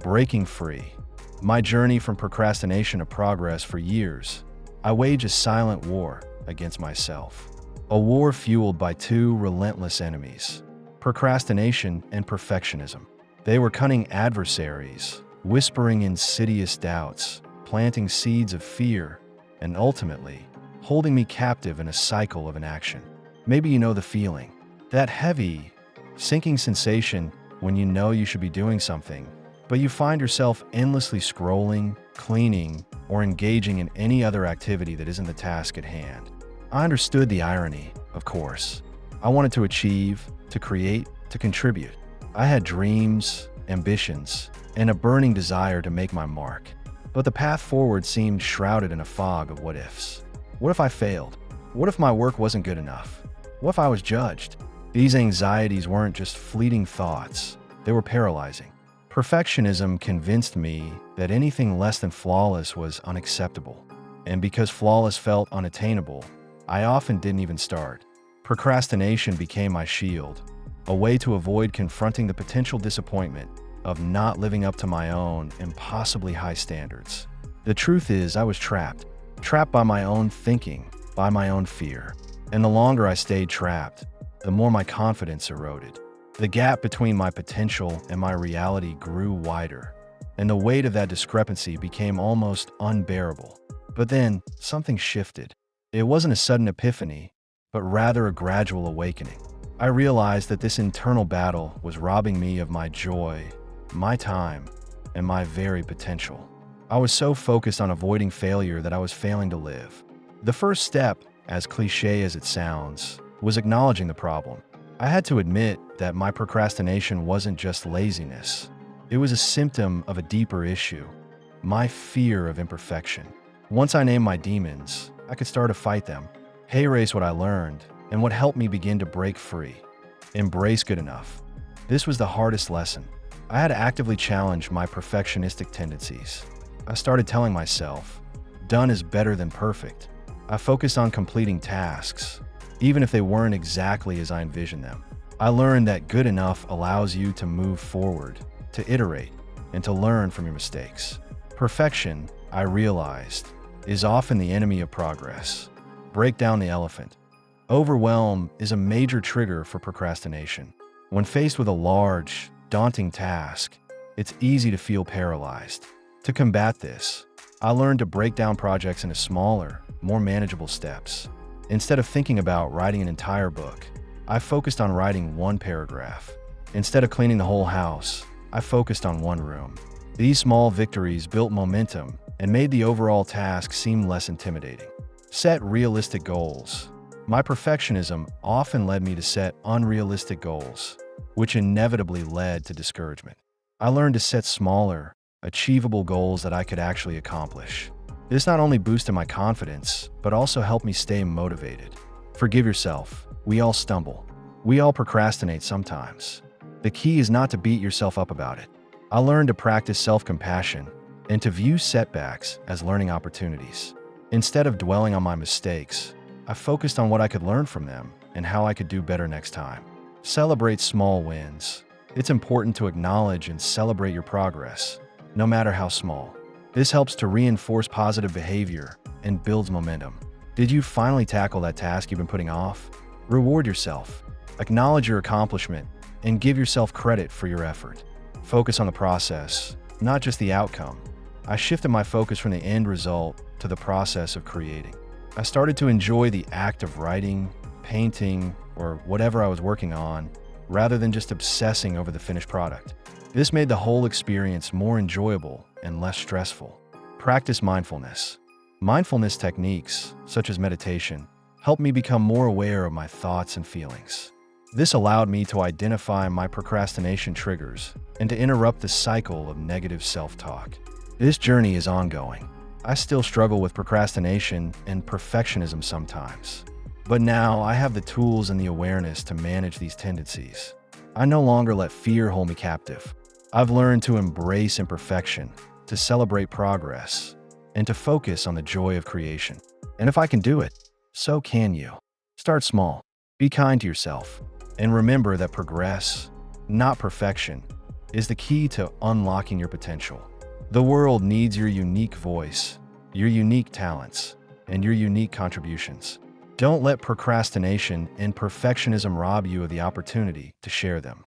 Breaking free. My journey from procrastination to progress. For years, I waged a silent war against myself. A war fueled by two relentless enemies: procrastination and perfectionism. They were cunning adversaries, whispering insidious doubts, planting seeds of fear, and ultimately holding me captive in a cycle of inaction. Maybe you know the feeling. That heavy, sinking sensation when you know you should be doing something, but you find yourself endlessly scrolling, cleaning, or engaging in any other activity that isn't the task at hand. I understood the irony, of course. I wanted to achieve, to create, to contribute. I had dreams, ambitions, and a burning desire to make my mark. But the path forward seemed shrouded in a fog of what-ifs. What if I failed? What if my work wasn't good enough? What if I was judged? These anxieties weren't just fleeting thoughts. They were paralyzing. Perfectionism convinced me that anything less than flawless was unacceptable. And because flawless felt unattainable, I often didn't even start. Procrastination became my shield, a way to avoid confronting the potential disappointment of not living up to my own impossibly high standards. The truth is, I was trapped by my own thinking, by my own fear. And the longer I stayed trapped, the more my confidence eroded. The gap between my potential and my reality grew wider, and the weight of that discrepancy became almost unbearable. But then, something shifted. It wasn't a sudden epiphany, but rather a gradual awakening. I realized that this internal battle was robbing me of my joy, my time, and my very potential. I was so focused on avoiding failure that I was failing to live. The first step, as cliché as it sounds, was acknowledging the problem. I had to admit that my procrastination wasn't just laziness. It was a symptom of a deeper issue: my fear of imperfection. Once I named my demons, I could start to fight them, erase what I learned, and what helped me begin to break free. Embrace good enough. This was the hardest lesson. I had to actively challenge my perfectionistic tendencies. I started telling myself, done is better than perfect. I focused on completing tasks, even if they weren't exactly as I envisioned them. I learned that good enough allows you to move forward, to iterate, and to learn from your mistakes. Perfection, I realized, is often the enemy of progress. Break down the elephant. Overwhelm is a major trigger for procrastination. When faced with a large, daunting task, it's easy to feel paralyzed. To combat this, I learned to break down projects into smaller, more manageable steps. Instead of thinking about writing an entire book, I focused on writing one paragraph. Instead of cleaning the whole house, I focused on one room. These small victories built momentum and made the overall task seem less intimidating. Set realistic goals. My perfectionism often led me to set unrealistic goals, which inevitably led to discouragement. I learned to set smaller, achievable goals that I could actually accomplish. This not only boosted my confidence, but also helped me stay motivated. Forgive yourself. We all stumble. We all procrastinate sometimes. The key is not to beat yourself up about it. I learned to practice self-compassion and to view setbacks as learning opportunities. Instead of dwelling on my mistakes, I focused on what I could learn from them and how I could do better next time. Celebrate small wins. It's important to acknowledge and celebrate your progress, no matter how small. This helps to reinforce positive behavior and builds momentum. Did you finally tackle that task you've been putting off? Reward yourself. Acknowledge your accomplishment and give yourself credit for your effort. Focus on the process, not just the outcome. I shifted my focus from the end result to the process of creating. I started to enjoy the act of writing, painting, or whatever I was working on, rather than just obsessing over the finished product. This made the whole experience more enjoyable and less stressful. Practice mindfulness. Mindfulness techniques, such as meditation, helped me become more aware of my thoughts and feelings. This allowed me to identify my procrastination triggers and to interrupt the cycle of negative self-talk. This journey is ongoing. I still struggle with procrastination and perfectionism sometimes, but now I have the tools and the awareness to manage these tendencies. I no longer let fear hold me captive. I've learned to embrace imperfection, to celebrate progress, and to focus on the joy of creation. And if I can do it, so can you. Start small, be kind to yourself, and remember that progress, not perfection, is the key to unlocking your potential. The world needs your unique voice, your unique talents, and your unique contributions. Don't let procrastination and perfectionism rob you of the opportunity to share them.